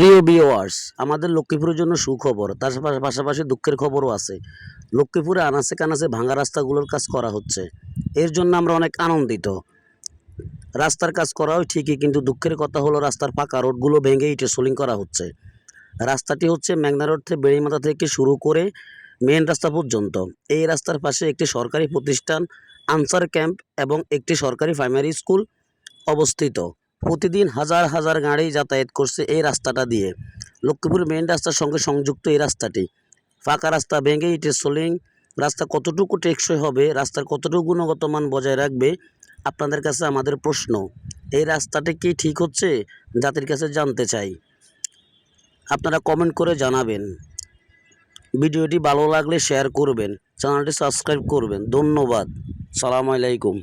প্রিয় ভিউয়ার্স, আমাদের লক্ষ্মীপুরের জন্য সুখবর, তার পাশাপাশি দুঃখের খবরও আছে। লক্ষ্মীপুরে আনাচে কানাচে ভাঙা রাস্তাগুলোর কাজ করা হচ্ছে, এর জন্য আমরা অনেক আনন্দিত। রাস্তার কাজ করা হয় ঠিকই, কিন্তু দুঃখের কথা হলো রাস্তার পাকা রোডগুলো ভেঙে ইটে সোলিং করা হচ্ছে। রাস্তাটি হচ্ছে মেঘনা রোড থেকে বেড়িমাথা থেকে শুরু করে মেন রাস্তা পর্যন্ত। এই রাস্তার পাশে একটি সরকারি প্রতিষ্ঠান আনসার ক্যাম্প এবং একটি সরকারি প্রাইমারি স্কুল অবস্থিত। প্রতিদিন হাজার হাজার গাড়ি যাতায়াত করছে এই রাস্তাটা দিয়ে। লক্ষ্মীপুর মেইন রাস্তার সঙ্গে সংযুক্ত এই রাস্তাটি। ফাঁকা রাস্তা ভেঙে ইটের সোলিং। রাস্তা কতটুকু টেকসই হবে, রাস্তার কতটুকু গুণগত মান বজায় রাখবে, আপনাদের কাছে আমাদের প্রশ্ন। এই রাস্তাটি কি ঠিক হচ্ছে, জাতির কাছে জানতে চাই। আপনারা কমেন্ট করে জানাবেন। ভিডিওটি ভালো লাগলে শেয়ার করবেন, চ্যানেলটি সাবস্ক্রাইব করবেন। ধন্যবাদ। সালামু আলাইকুম।